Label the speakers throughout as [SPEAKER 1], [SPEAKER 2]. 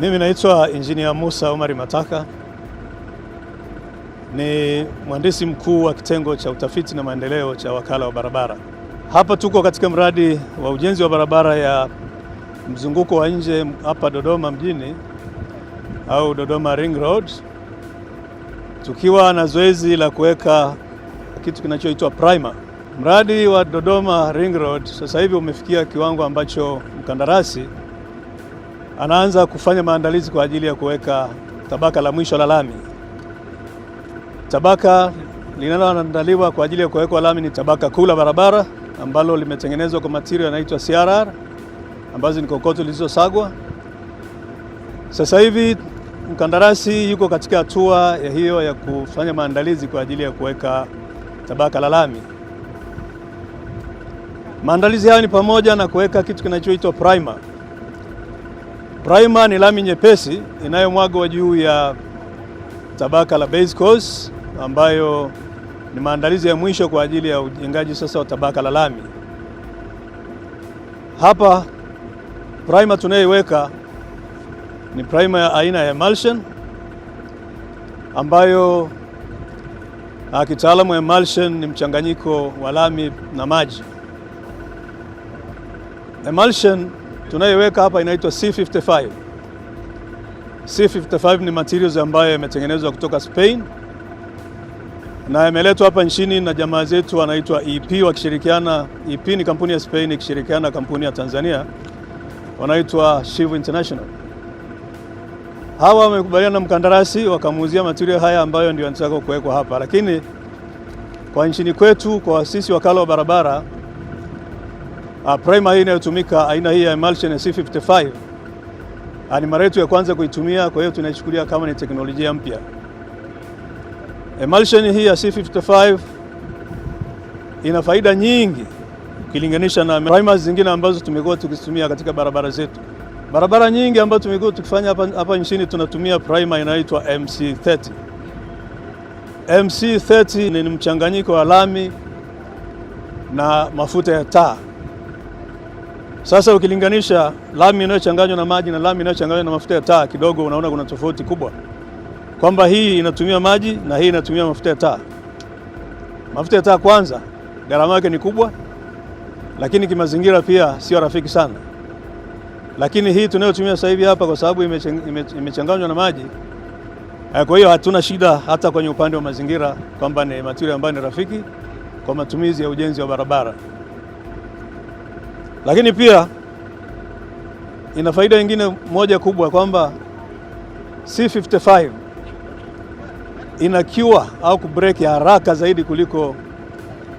[SPEAKER 1] Mimi naitwa Engineer Musa Omari Mataka. Ni mhandisi mkuu wa kitengo cha utafiti na maendeleo cha wakala wa barabara. Hapa tuko katika mradi wa ujenzi wa barabara ya mzunguko wa nje hapa Dodoma mjini au Dodoma Ring Road, tukiwa na zoezi la kuweka kitu kinachoitwa primer. Mradi wa Dodoma Ring Road sasa hivi umefikia kiwango ambacho mkandarasi anaanza kufanya maandalizi kwa ajili ya kuweka tabaka la mwisho la lami. Tabaka linaloandaliwa kwa ajili ya kuwekwa lami ni tabaka kuu la barabara ambalo limetengenezwa kwa material yanaitwa CRR ambazo ni kokoto zilizosagwa. Sasa hivi mkandarasi yuko katika hatua ya hiyo ya kufanya maandalizi kwa ajili ya kuweka tabaka la lami. Maandalizi hayo ni pamoja na kuweka kitu kinachoitwa primer. Primer ni lami nyepesi inayomwagwa juu ya tabaka la base course ambayo ni maandalizi ya mwisho kwa ajili ya ujengaji sasa wa tabaka la lami. Hapa primer tunayoiweka ni primer ya aina ya emulsion ambayo kitaalamu emulsion ni mchanganyiko wa lami na maji. Emulsion tunayoiweka hapa inaitwa C55. C55 ni materials ambayo yametengenezwa kutoka Spain na yameletwa hapa nchini na jamaa zetu wanaitwa EP wakishirikiana. EP ni kampuni ya Spain ikishirikiana na kampuni ya Tanzania wanaitwa Shiv International. Hawa wamekubaliana na mkandarasi wakamuuzia material haya ambayo ndio yanataka kuwekwa hapa, lakini kwa nchini kwetu kwa sisi wakala wa barabara primer hii inayotumika aina hii ya emulsion ya C55 ni mara yetu ya kwanza kuitumia, kwa hiyo tunaichukulia kama ni teknolojia mpya. Emulsion hii ya C55 ina faida nyingi ukilinganisha na primers zingine ambazo tumekuwa tukitumia katika barabara zetu. Barabara nyingi ambazo tumekuwa tukifanya hapa nchini tunatumia primer inaitwa MC30. MC30 ni mchanganyiko wa lami na mafuta ya taa. Sasa ukilinganisha lami inayochanganywa na maji na lami inayochanganywa na mafuta ya taa, kidogo unaona kuna tofauti kubwa, kwamba hii inatumia maji na hii inatumia mafuta ya taa. Mafuta ya taa kwanza gharama yake ni kubwa, lakini kimazingira pia sio rafiki sana. Lakini hii tunayotumia sasa hivi hapa kwa sababu imechanganywa na maji, kwa hiyo hatuna shida hata kwenye upande wa mazingira, kwamba ni material ambayo ni rafiki kwa matumizi ya ujenzi wa barabara. Lakini pia ina faida nyingine moja kubwa, kwamba C55 ina cure au kubreak ya haraka zaidi kuliko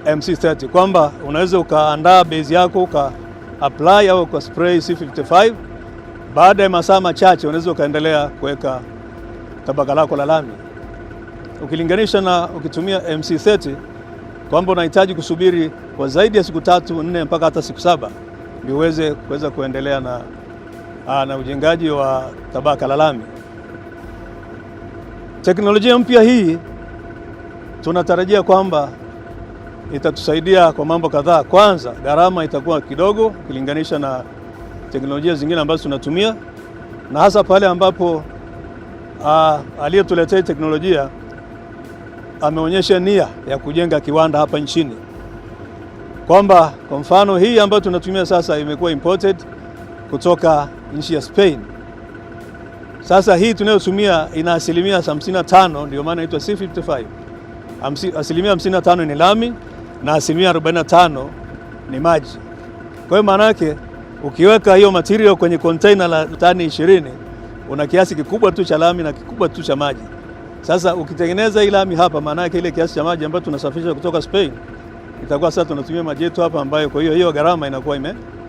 [SPEAKER 1] MC30, kwamba unaweza ukaandaa base yako uka apply au uka spray C55, baada ya masaa machache unaweza ukaendelea kuweka tabaka lako la lami, ukilinganisha na ukitumia MC30 kwamba unahitaji kusubiri kwa zaidi ya siku 3, 4 mpaka hata siku 7 ndio kuweza kuendelea na ujengaji wa tabaka la lami. Teknolojia mpya hii tunatarajia kwamba itatusaidia kwa mambo kadhaa. Kwanza, gharama itakuwa kidogo ukilinganisha na teknolojia zingine ambazo tunatumia, na hasa pale ambapo aliyetuletea teknolojia ameonyesha nia ya kujenga kiwanda hapa nchini, kwamba kwa mfano hii ambayo tunatumia sasa imekuwa imported kutoka nchi ya Spain. Sasa hii tunayotumia ina asilimia 55, ndio maana inaitwa C55. Asilimia 55 ni lami na asilimia 45 ni maji. Kwa hiyo maana yake ukiweka hiyo material kwenye container la tani 20 una kiasi kikubwa tu cha lami na kikubwa tu cha maji. Sasa ukitengeneza hii lami hapa, maana yake ile kiasi cha maji ambayo tunasafisha kutoka Spain itakuwa sasa tunatumia maji yetu hapa, ambayo kwa hiyo gharama inakuwa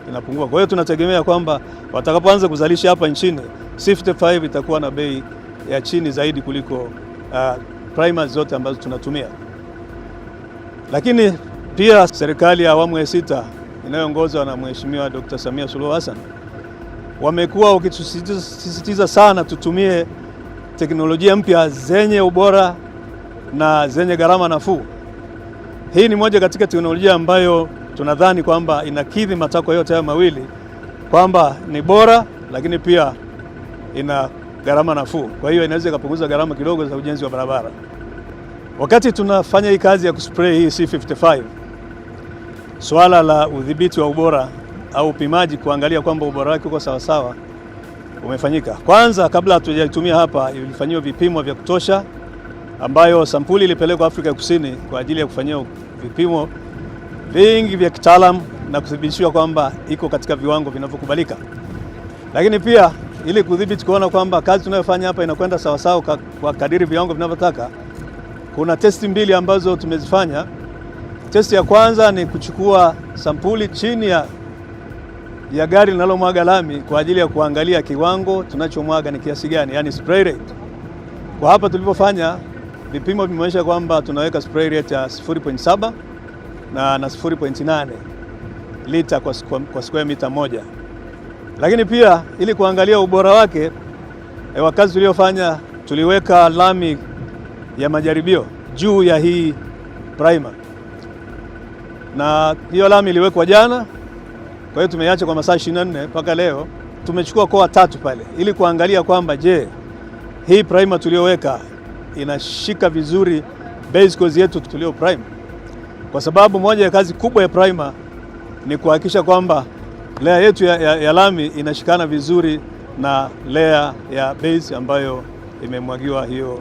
[SPEAKER 1] inapungua. Kwa hiyo tunategemea kwamba watakapoanza kuzalisha hapa nchini C55 itakuwa na bei ya chini zaidi kuliko primers zote ambazo tunatumia. Lakini pia serikali ya awamu ya 6 inayoongozwa na Mheshimiwa Dr. Samia Suluhu Hassan wamekuwa wakitusisitiza sana tutumie teknolojia mpya zenye ubora na zenye gharama nafuu. Hii ni moja katika teknolojia ambayo tunadhani kwamba inakidhi matakwa yote haya mawili, kwamba ni bora lakini pia ina gharama nafuu, kwa hiyo inaweza ikapunguza gharama kidogo za ujenzi wa barabara. Wakati tunafanya hii kazi ya kuspray hii C55, swala la udhibiti wa ubora au upimaji, kuangalia kwamba ubora wake uko sawa sawa, umefanyika. Kwanza, kabla hatujaitumia hapa, ilifanywa vipimo vya kutosha, ambayo sampuli ilipelekwa Afrika ya Kusini kwa ajili ya kufanyia vipimo vingi vya kitaalamu na kuthibitishwa kwamba iko katika viwango vinavyokubalika. Lakini pia ili kudhibiti kuona kwamba kazi tunayofanya hapa inakwenda sawa sawa kwa kadiri viwango vinavyotaka, kuna testi mbili ambazo tumezifanya. Testi ya kwanza ni kuchukua sampuli chini ya gari linalomwaga lami kwa ajili ya kuangalia kiwango tunachomwaga ni kiasi gani, yani spray rate. Kwa hapa tulipofanya vipimo vimeonyesha kwamba tunaweka spray rate ya 0.7 na 0.8 lita kwa square mita moja. Lakini pia ili kuangalia ubora wake, wakazi tuliofanya, tuliweka lami ya majaribio juu ya hii primer, na hiyo lami iliwekwa jana. Kwa hiyo tumeiacha kwa masaa 24 mpaka leo. Tumechukua koa 3 pale ili kuangalia kwamba je, hii primer tuliyoweka inashika vizuri base course yetu tulio prime, kwa sababu moja ya kazi kubwa ya primer ni kuhakikisha kwamba layer yetu ya lami inashikana vizuri na layer ya base ambayo imemwagiwa hiyo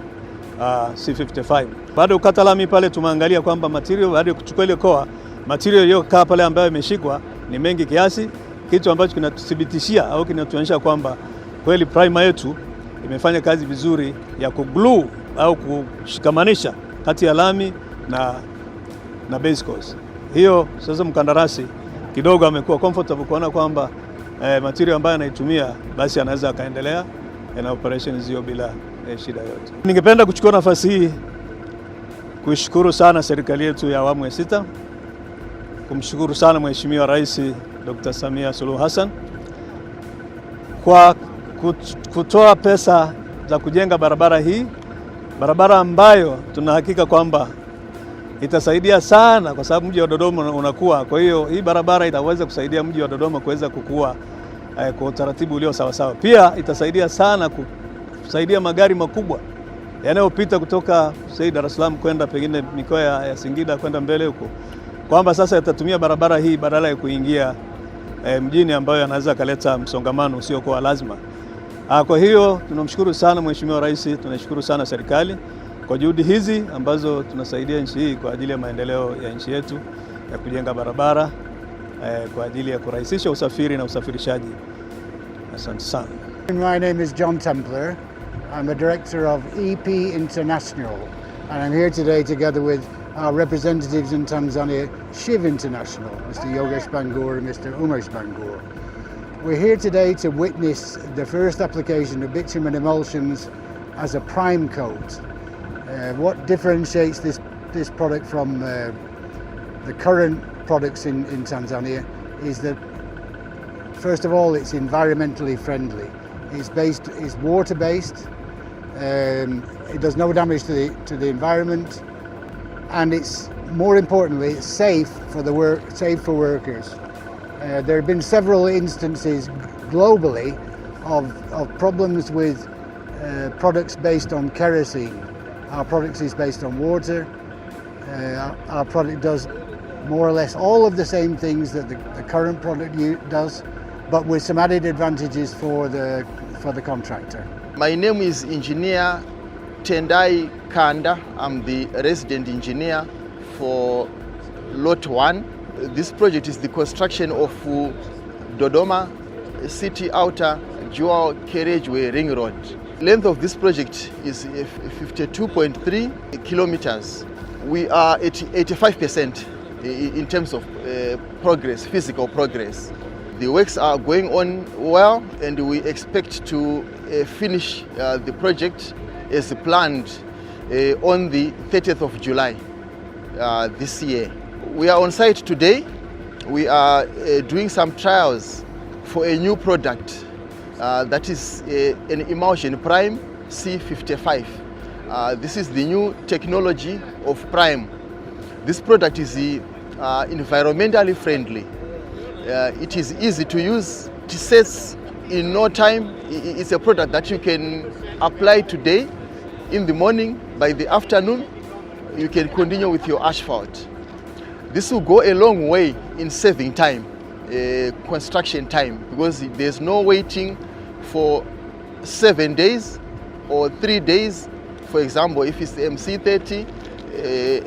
[SPEAKER 1] C55. Baada ya kukata lami pale, tumeangalia kwamba material, baada ya kuchukua ile koa, material iliyokaa pale ambayo imeshikwa ni mengi kiasi, kitu ambacho kinatuthibitishia au kinatuonyesha kwamba kweli primer yetu imefanya kazi vizuri ya kuglue au kushikamanisha kati ya lami na base course. Hiyo sasa mkandarasi kidogo amekuwa comfortable kuona kwamba material ambayo anaitumia basi anaweza akaendelea na operations hiyo bila shida yote. Ningependa kuchukua nafasi hii kuishukuru sana serikali yetu ya awamu ya 6, kumshukuru sana Mheshimiwa Rais Dr. Samia Suluhu Hassan kwa kutoa pesa za kujenga barabara hii, barabara ambayo tunahakika kwamba itasaidia sana, kwa sababu mji wa Dodoma unakuwa. Kwa hiyo hii barabara itaweza kusaidia mji wa Dodoma kuweza kukua kwa utaratibu ulio sawa sawa. Pia itasaidia sana kusaidia magari makubwa yanayopita kutoka Dar es Salaam kwenda pengine mikoa ya Singida kwenda mbele huko, kwamba sasa yatatumia barabara hii badala ya kuingia mjini, ambayo anaweza kaleta msongamano usio kwa lazima. Kwa hiyo tunamshukuru sana Mheshimiwa Rais, tunashukuru sana serikali kwa juhudi hizi ambazo tunasaidia nchi hii kwa ajili ya maendeleo ya nchi yetu ya kujenga barabara kwa ajili ya kurahisisha usafiri na usafirishaji. Asante sana.
[SPEAKER 2] My name is John Templer. I'm the director of EP International, and I'm here today together with our representatives in Tanzania, Shiv International, Mr. Yogesh Bangur and Mr. Umesh Bangur. We're here today to witness the first application of bitumen emulsions as a prime coat. What differentiates this product from the current products in Tanzania is that, first of all, it's environmentally friendly. It's water-based. It does no damage to the environment, and it's, more importantly, it's safe for workers. There have been several instances globally of problems with products based on kerosene. Our product is based on water. Our product does more or less all of the same things that the current product does, but with some added advantages for the contractor.
[SPEAKER 3] My name is Engineer Tendai Kanda. I'm the resident engineer for Lot 1. This project is the construction of Dodoma City Outer Dual Carriageway Ring Road. Length of this project is 52.3 kilometers. We are at 85% in terms of progress, physical progress. The works are going on well, and we expect to finish the project as planned on the 30th of July this year. We are on site today. We are doing some trials for a new product that is an emulsion Prime C55. This is the new technology of Prime. This product is environmentally friendly. It is easy to use. It sets in no time. It's a product that you can apply today in the morning. By the afternoon, you can continue with your asphalt. This will go a long way in saving time, construction time, because there's no waiting for 7 days or 3 days. For example, if it's the MC30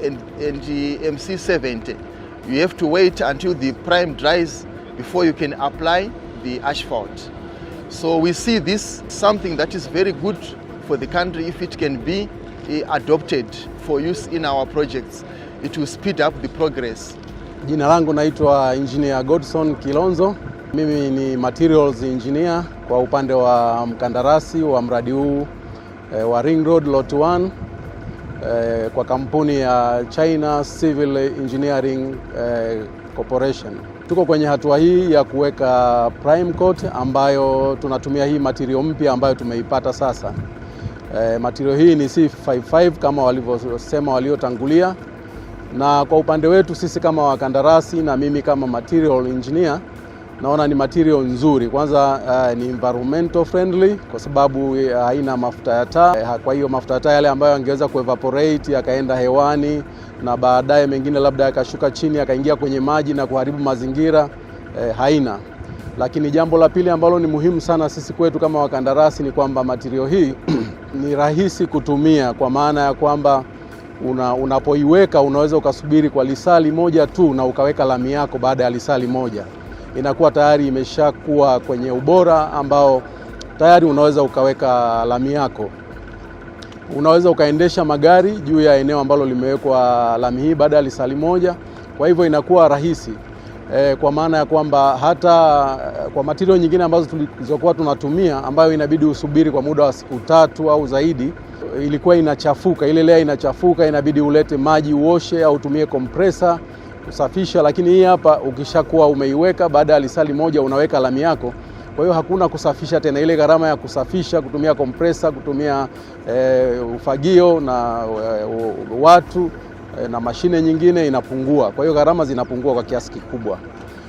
[SPEAKER 3] and the MC70, you have to wait until the prime dries before you can apply the asphalt. So we see this something that is very good for the country. If it can be adopted for use in our projects, it will speed up the progress.
[SPEAKER 4] Jina langu naitwa Engineer Godson Kilonzo. Mimi ni materials engineer kwa upande wa mkandarasi wa mradi huu wa Ring Road Lot 1 kwa kampuni ya China Civil Engineering Corporation. Tuko kwenye hatua hii ya kuweka prime coat ambayo tunatumia hii material mpya ambayo tumeipata sasa. Material hii ni C55 kama walivyosema waliotangulia, na kwa upande wetu sisi kama wakandarasi na mimi kama material engineer naona ni material nzuri. Kwanza ni environmental friendly kwa sababu haina mafuta ya taa. Kwa hiyo mafuta ya taa yale ambayo angeweza kuevaporate yakaenda hewani na baadaye mengine labda yakashuka chini yakaingia kwenye maji na kuharibu mazingira, haina. Lakini jambo la pili ambalo ni muhimu sana sisi kwetu kama wakandarasi ni kwamba material hii ni rahisi kutumia, kwa maana ya kwamba unapoiweka unaweza ukasubiri kwa lisali moja tu na ukaweka lami yako. Baada ya lisali moja inakuwa tayari imeshakuwa kwenye ubora ambao tayari unaweza ukaweka lami yako. Unaweza ukaendesha magari juu ya eneo ambalo limewekwa lami hii baada ya lisali moja. Kwa hivyo inakuwa rahisi kwa maana ya kwamba hata kwa material nyingine ambazo tulizokuwa tunatumia ambayo inabidi usubiri kwa muda wa siku 3 au zaidi, ilikuwa inachafuka, ile layer inachafuka, inabidi ulete maji uoshe au utumie compressor kusafisha. Lakini hii hapa ukishakuwa umeiweka baada ya lisali moja unaweka lami yako, kwa hiyo hakuna kusafisha tena. Ile gharama ya kusafisha, kutumia compressor, kutumia ufagio na watu na mashine nyingine inapungua. Kwa hiyo gharama zinapungua kwa kiasi kikubwa.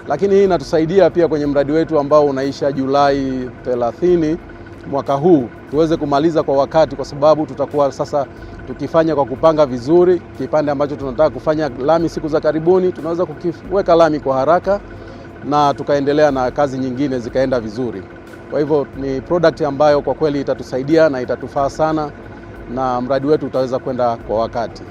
[SPEAKER 4] Lakini hii inatusaidia pia kwenye mradi wetu ambao unaisha Julai 30 mwaka huu tuweze kumaliza kwa wakati, kwa sababu tutakuwa sasa tukifanya kwa kupanga vizuri. Kipande ambacho tunataka kufanya lami siku za karibuni tunaweza kukiweka lami kwa haraka na tukaendelea na kazi nyingine zikaenda vizuri. Kwa hivyo ni product ambayo kwa kweli itatusaidia na itatufaa sana, na mradi wetu utaweza kwenda kwa wakati.